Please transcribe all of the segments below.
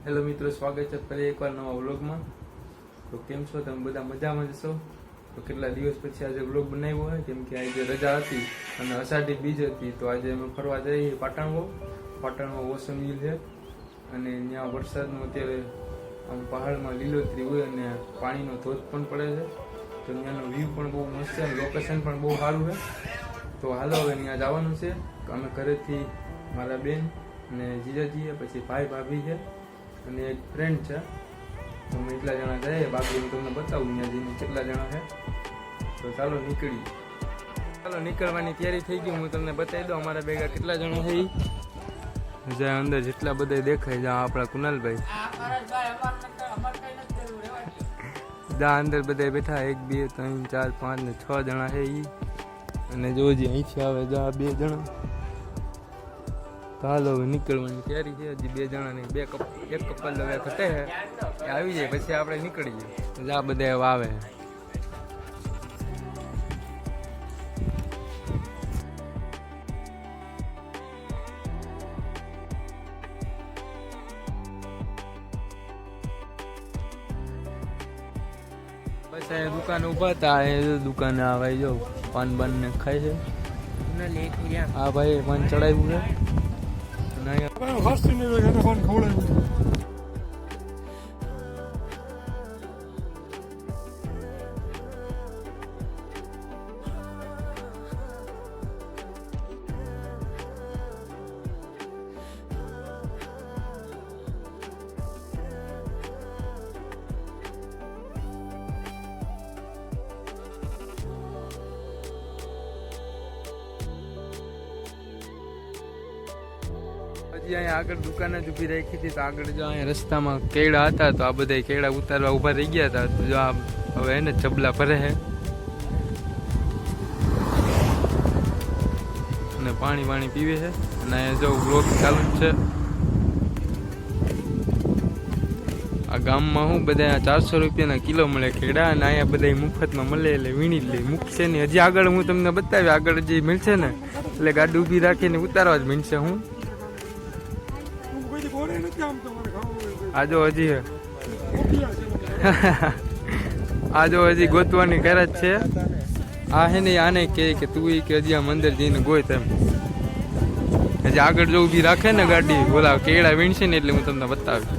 Hello મિત્રો, સ્વાગત છે ફરી એકવાર નવા વ્લોગમાં। તો કેમ છો તમે બધા? મજામાં જશો? તો કેટલા દિવસ પછી આજે વ્લોગ બનાવ્યો હોય, કેમ કે આજે રજા હતી અને અષાઢી બીજ હતી। તો આજે અમે ફરવા જઈએ પાટણમાં ઓસમ હિલ છે અને ત્યાં વરસાદનો અત્યારે આમ પહાડમાં લીલોતરી હોય અને પાણીનો ધોધ પણ પડે છે। તો ત્યાંનો વ્યૂ પણ બહુ મસ્ત છે અને લોકેશન પણ બહુ સારું છે। તો હાલો હવે ત્યાં જવાનું છે। અમે ઘરેથી મારા બેન અને જીજાજી, પછી ભાઈ ભાભી છે અને એક ફ્રેન્ડ છે। તો અમે એટલા જણા જઈએ। બાકી હું તમને બતાવું ત્યાં જઈને કેટલા જણા છે। તો ચાલો નીકળવાની તૈયારી થઈ ગઈ। હું તમને બતાવી દઉં અમારા ભેગા કેટલા જણા છે। જ્યાં અંદર જેટલા બધા દેખાય, જ્યાં આપણા કુનાલભાઈ, જ્યાં અંદર બધા બેઠા 1 2 3 4 5 ને 6 જણા છે અને જોજી અહીંથી આવે જ્યાં 2 જણા। હાલો હવે નીકળવાની તૈયારી છે। હજી 2 જણા ને એક કપલ હવે ઘટે છે, આવી જાય પછી આપણે નીકળીએ। આ બધા હવે આવે બસ આ દુકાન ઉભા હતા। એ દુકાને આ ભાઈ જો પાન બાન ને ખાય છે। હા ભાઈ પાન ચડાવ્યું છે। હજી અહીંયા આગળ દુકાન જ ઊભી રાખી હતી। તો આગળ જો અહીંયા રસ્તામાં કેળા હતા, તો આ બધા કેળા ઉતારવા ઊભા રહી ગયા હતા। તો જો આ હવે એને ચબલા ભરે છે અને પાણી પીવે છે અને અહીંયા જો વ્લોગ ચાલુ જ છે। આ ગામમાં હું બધા 400 રૂપિયાના કિલો મળે કેળા અને અહીંયા બધા મુફતમાં મળે એટલે વીણી લે મૂકશે નહીં। હજી આગળ હું તમને બતાવી, આગળ જે મળશે ને એટલે ગાડી ઊભી રાખીને ઉતારવા જ મળશે। હું આજો હજી ગોતવાની કરે જ છે। આ હે ને આને કે તું કે હજી આમ અંદર જઈને ગોય તેમ હજી આગળ જો ઊભી રાખે ને ગાડી, બોલા કેળા વીણશે ને એટલે હું તમને બતાવી।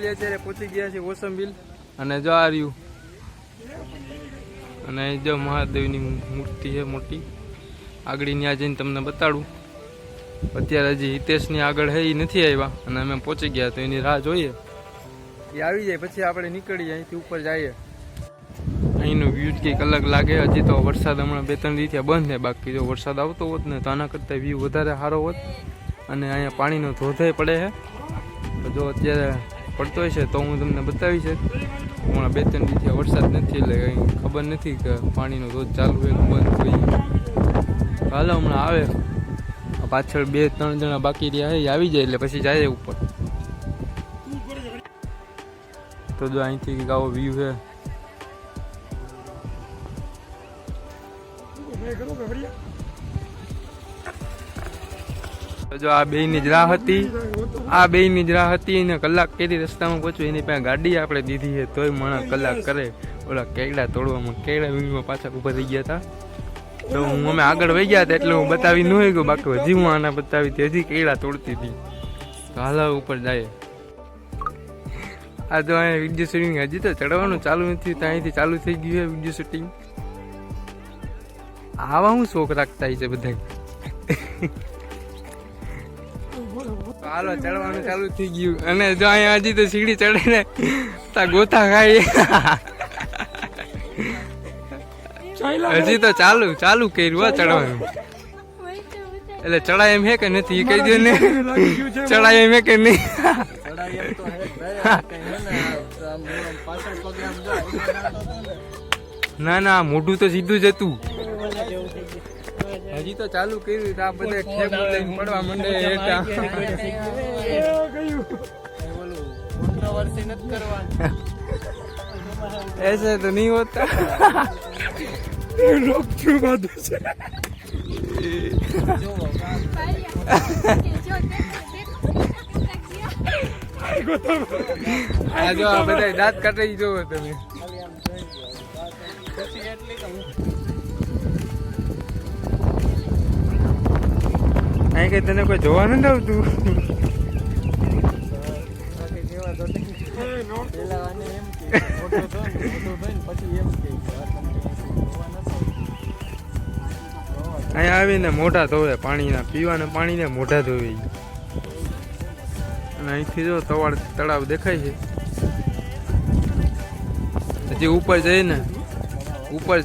અત્યારે પહોંચી ગયા છે ઓસમ હિલ અને જો આ રહ્યું અને જો મહાદેવની મૂર્તિ છે મોટી। આગળ ત્યાં જઈને તમને બતાડું। અત્યારે હજી હિતેશની આગળ છે એ નથી આવ્યા અને અમે પહોંચી ગયા, તો એની રાહ જોઈએ। એ આવી જાય પછી આપણે નીકળીએ, અહીંથી ઉપર જઈએ। અહીંનું વ્યૂ જ કંઈક અલગ લાગે। હજી તો વરસાદ હમણાં 2-3 દિવસથી બંધ છે, બાકી જો વરસાદ આવતો હોત ને તો આના કરતાં વ્યૂ વધારે સારો હોત। અને અહીંયા પાણીનો ધોધે પડે છે, તો જો અત્યારે પડતો હશે તો હું તમને બતાવી છે। હમણાં 2-3 દિવસથી વરસાદ નથી એટલે કંઈ ખબર નથી કે પાણીનો ધોધ ચાલુ હોય કે બંધ હોય। હાલો હમણાં આવે, પાછળ 2-3 જણા બાકી રહ્યા છે, આવી જાય એટલે પછી જાય ઉપર। તો જો અહીંથી કંઈક આવો વ્યૂ છે। જો આ બેયની જ રાહ હતી, ને કલાક કેરી રસ્તામાં પહોંચ્યું। એની પાસે ગાડી આપણે દીધી છે તોય માણસ કલાક કરે ઓલા કેળા તોડવામાં, કેળા વીણમાં પાછા ઉભા થઈ ગયા હતા। તો અમે આગળ વહી ગયા હતા એટલે હું બતાવી ન હોય ગયો, બાકી હજી હું આના બતાવી હતી, હજી કેળા તોડતી હતી। તો હાલ ઉપર જાય। આ તો અહીંયા વિડીયો શૂટિંગ હજી તો ચડવાનું ચાલુ નથી, તો અહીંથી ચાલુ થઈ ગયું છે વિડીયો શૂટિંગ। આવા હું શોખ રાખતા છે બધા। હાલો ચડવાનું ચાલુ થઈ ગયું અને જો અહીંયા હજી તો સીડી ચડે ને તા ગોતા ખાઈ। હજી તો ચાલુ કર્યું ચડવાનું, એટલે ચડાય એમ હે કે નથી કહી દે ને, ચડાય એમ હે કે નહીં? ના મોઢું તો સીધું જ હતું। હજી તો ચાલુ કર્યું આ બધા ખેપ લઈને પડવા માંડે હેઠા ऐसे तो नहीं होता। लोग क्यों बात से આ જો આ બધા દાંત કાઢી જોવો તમે. અહીં કઈ તને કોઈ જોવા નથી આવતું. અહીંયા આવીને મોઢા ધોવે પાણીના, પીવાના પાણીને મોઢા ધોવે. અને અહીંથી જો તળાવ દેખાય છે. હજી ઉપર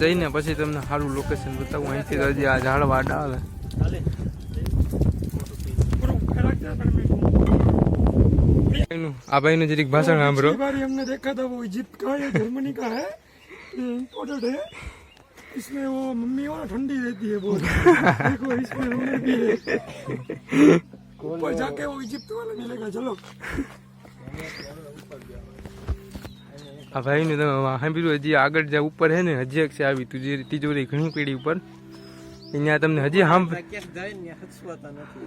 જઈને પછી તમને સારું લોકેશન બતાવું. અહીંથી તો હજી આ ઝાડવા આડા આવે. આ ભાઈનું જરીક ભાષણ સાંભળો. हमने देखा था वो इजिप्ट का है, जर्मनी का है, इम्पोर्टेड है. इसमें वो मम्मी और ठंडी रहती है बहुत. देखो इसमें हमने भी है. ऊपर जाके वो इजिप्ट वाला मिलेगा. चलो આ ભાઈનું તમે સાંભળ્યું. હજી આગળ જ્યાં ઉપર છે ને હજી એક છે આવી તિજોરી ઘણી પેઢી ઉપર. ત્યાં તમને હજી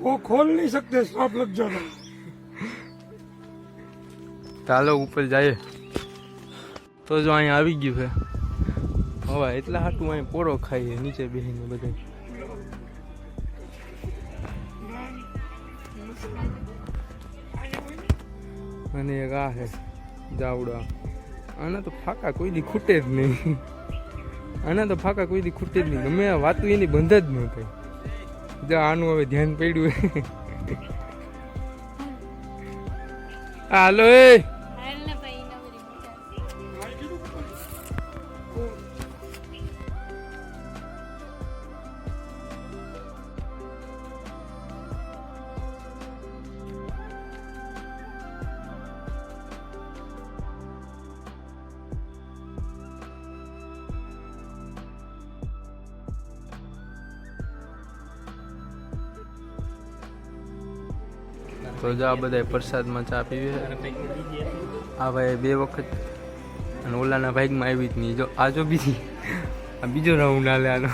वो खोल नहीं सकते, सांप लग जाता. ચાલો ઉપર જાય. તો જો અહીંયા આવી ગયું છે હવા. એટલા હાટું અહીં પોરો ખાઈએ નીચે બેસીને બધા. અને એક આ છે જાવડા. આના તો ફાકા કોઈ દી ખૂટે જ નહીં. આના તો ફાકા કોઈ દી ખૂટે જ નહીં. ગમે આ વાતું એની બંધ જ ન થાય. જો આનું હવે ધ્યાન પડ્યું. હાલો એ તો જો આ બધા પ્રસાદમાં ચા પીવે. આ ભાઈ 2 વખત અને ઓલાના ભાગમાં આવી જ નહીં. જો આ જો બીજી આ બીજો રાઉન્ડ હાલે આનો.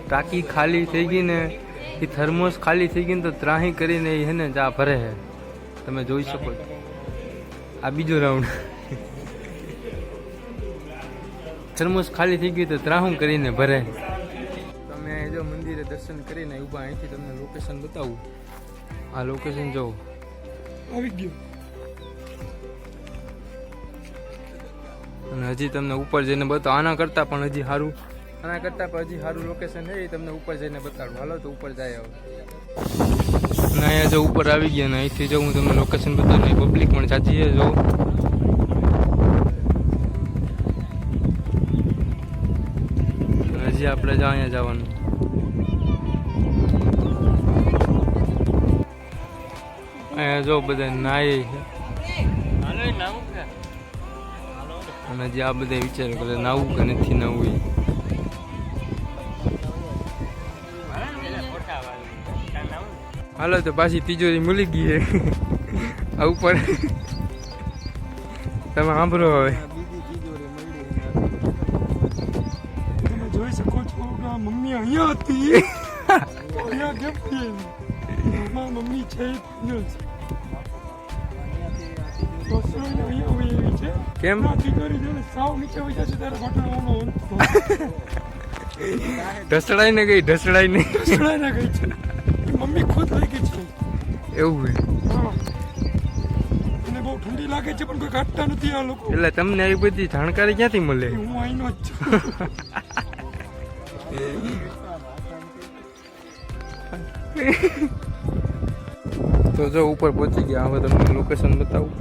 ટાંકી ખાલી થઈ ગઈ ને એ થર્મોસ ખાલી થઈ ગઈ ને તો ત્રાહી કરીને એ હે ને ચા ભરે છે. તમે જોઈ શકો છો. આ બીજો રાઉન્ડ. થર્મોસ ખાલી થઈ ગઈ તો ત્રાહું કરીને ભરે. તમે જો મંદિરે દર્શન કરીને ઊભા. અહીંથી તમને લોકેશન બતાવું. આ લોકેશન જો આવી ગયું. અને હજી તમને ઉપર જઈને બતાવું. આના કરતાં પણ હજી સારું લોકેશન છે. એ તમને ઉપર જઈને બતાડું. હાલો તો ઉપર જાય હવે. અને અહીંયા જો ઉપર આવી ગયા ને અહીંથી જો હું તમને લોકેશન બતાવું. પબ્લિક પણ સાચી છે. જો હજી આપણે જો અહીંયા જવાનું. અહીંયા જો બધા નાય છે. અને હજી આ બધા વિચાર કરે નાવું કે નથી નાવું. હાલો તો પાછી તિજોરી મળી ગઈ છે. આ ઉપર તમે સાંભળો હવે. તમે જોઈ શકો છો કે મમ્મી અહીંયા હતી. અહીંયા કેમ છે? મમ્મી છે કેમ ઢસડાઈ ને ગઈ. ઢસડાઈ ને ગઈ છે. મમ્મી ખુદ લઈ ગઈ છે. એવું છે. એને બહુ ઠંડી લાગે છે પણ કોઈ કાઢતા નથી આ લોકો. એટલે તમને આવી બધી જાણકારી ક્યાંથી મળે? હું અહીંનો જ છું. તો જો ઉપર પહોંચી ગયા. હવે તમને લોકેશન બતાવું.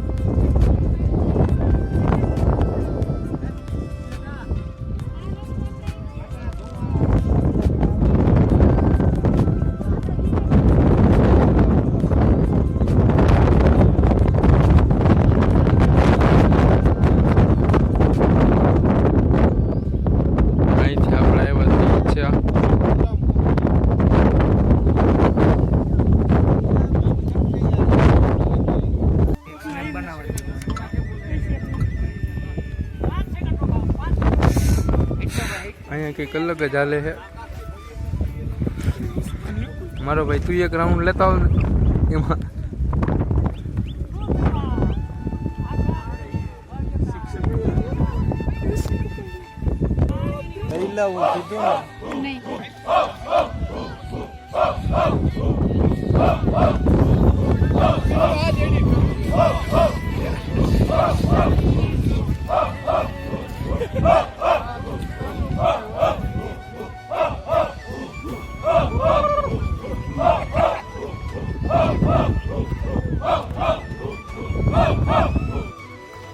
અહીંયા કંઈક અલગ જ હાલે છે. મારો ભાઈ તું એક રાઉન્ડ લેતા આવ ને એમાં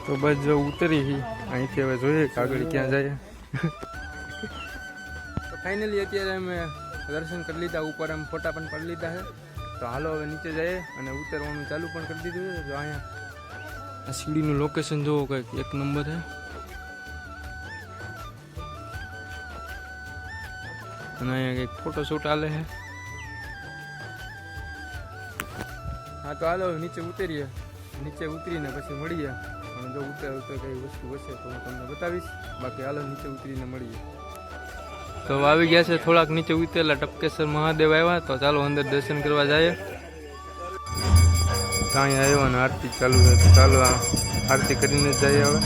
તો બસ જો ઉતરી અહીંથી હવે જોઈએ કે આગળ ક્યાં જાય. તો ફાઇનલી અત્યારે અમે દર્શન કરી લીધા, ઉપર એમ ફોટા પણ પાડી લીધા છે. તો હાલો હવે નીચે જઈએ અને ઉતરવાનું ચાલુ પણ કરી દીધું છે. જો અહીંયા આ સીડીનું લોકેશન જોવો કંઈક એક નંબર છે. અને અહીંયા કંઈક ફોટોશૂટ હાલે છે. હા તો હાલો નીચે ઉતરીએ, નીચે ઉતરીને પછી મળીએ. અને જો ઉતર કઈ વસ્તુ હશે તો હું તમને બતાવીશ. બાકી હાલો નીચે ઉતરીને મળીએ. તો આવી ગયા છે થોડાક નીચે ઉતરેલા ટપકેશ્વર મહાદેવ આવ્યા. તો ચાલો અંદર દર્શન કરવા જાય. ત્યાં આવ્યો અને આરતી ચાલુ છે. તો ચાલો આરતી કરીને જ જઈએ હવે.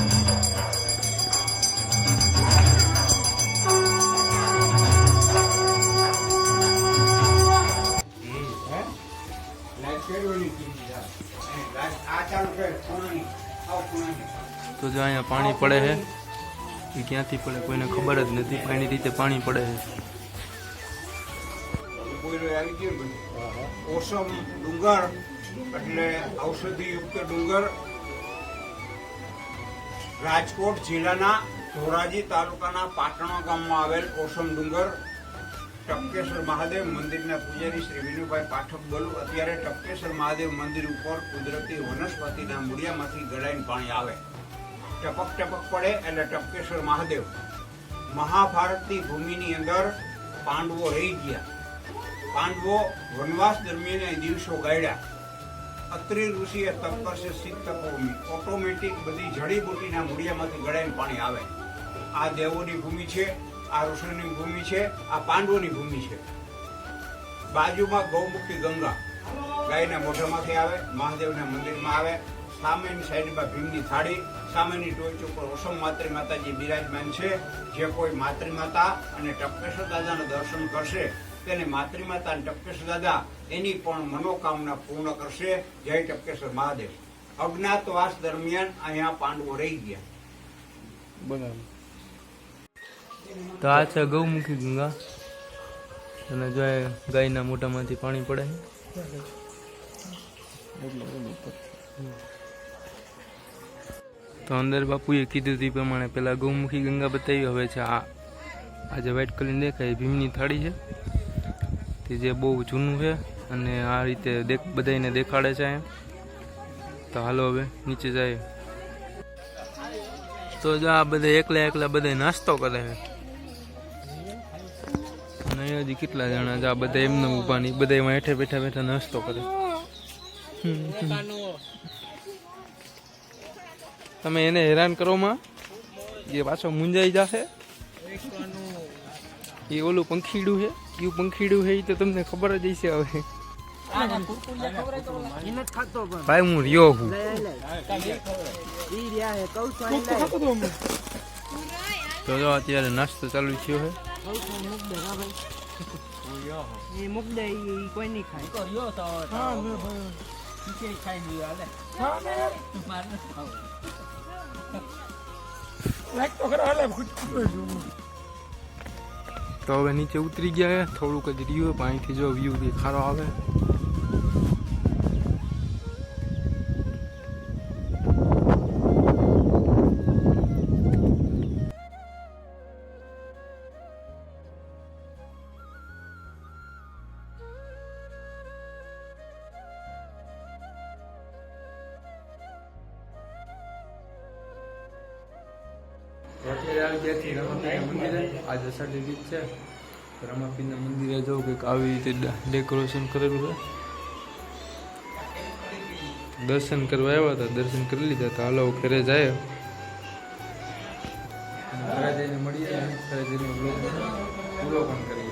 તો જો અહીંયા પાણી પડે છે, એ ક્યાંથી પડે કોઈને ખબર જ નથી. કઈ રીતે પાણી પડે છે. ઓસમ ડુંગર એટલે ઔષધિયુક્ત ડુંગર રાજકોટ જિલ્લાના ધોરાજી તાલુકાના પાટણા ગામમાં આવેલ ઓસમ ડુંગર ટપકેશ્વર મહાદેવ મંદિરના પૂજારી શ્રી વિનુભાઈ પાઠક બોલું. અત્યારે ટપકેશ્વર મહાદેવ મંદિર ઉપર કુદરતી વનસ્પતિના મૂળિયામાંથી ગળાઈને પાણી આવે, ટપક ટપક પડે એટલે ટપકેશ્વર મહાદેવ. મહાભારતની ભૂમિની અંદર પાંડવો રહી ગયા. પાંડવો વનવાસ દરમિયાન દિવસો ગાળ્યા. અત્રિ ઋષિએ તપ કરશે સિદ્ધ તપોભૂમિ, ઓટોમેટિક બધી જડીબુટીના મૂળિયામાંથી ગળાઈને પાણી આવે. આ દેવોની ભૂમિ છે, આ ઋષિની ભૂમિ છે, આ પાંડવોની ભૂમિ છે. બાજુમાં ગૌમુખી ગંગા ગાયના મોઢામાંથી આવે, મહાદેવના મંદિરમાં આવે. સામેની સાઈડમાં ભીમની થાળી, સામેની ટોચ ઉપર ઓસમ માતૃ માતાજી બિરાજમાન છે. જે કોઈ માતૃ માતા અને ટપકેશ્વર દાદાના દર્શન કરશે તેને માતૃ માતા અને ટપકેશ્વર દાદા એની પણ મનોકામના પૂર્ણ કરશે. જય ટપકેશ્વર મહાદેવ. અજ્ઞાતવાસ દરમિયાન અહીંયા પાંડવો રહી ગયા. બરાબર. તો આ છે ગૌમુખી ગંગા. અને જો ગાયના મોઢામાંથી પાણી પડે. તો અંદર બાપુએ કીધું તે પ્રમાણે પેલા ગૌમુખી ગંગા બતાવી. હવે છે આ જે વ્હાઈટ કલર દેખાય ભીમની થાળી છે, તે જે બહુ જૂનું છે અને આ રીતે બધાને દેખાડે છે અહીંયા. તો હાલો હવે નીચે જાય. તો જો આ બધા એકલા બધા નાસ્તો કરે છે. અને હજી કેટલા જણા છે, આ બધા એમને ઊભા નહીં, બધા એમાં હેઠે બેઠા નાસ્તો કરે. તમે એને હેરાન કરો માં, એ પાછો મુંજાઈ જશે. એ ઓલું પંખીડું છે, કયું પંખીડું છે એ તો તમને ખબર જ હશે. હવે ભાઈ હું રહ્યો છું. તો જો અત્યારે નાસ્તો ચાલુ થયો છે. તો હવે નીચે ઉતરી ગયા. થોડુંક જ રહ્યું, અહીંથી જો વ્યૂ બી ખારો આવે. આજે અષાઢી બીજ છે. રામાપીરના મંદિરે જવું કંઈક આવી રીતે ડેકોરેશન કરેલું છે. દર્શન કરવા આવ્યા હતા, દર્શન કરી લીધા હતા. હાલો ઘરે જાય. ઘરે જઈને મળીએ અને ઘરે જઈને વ્લોગ પૂરો પણ કરીએ.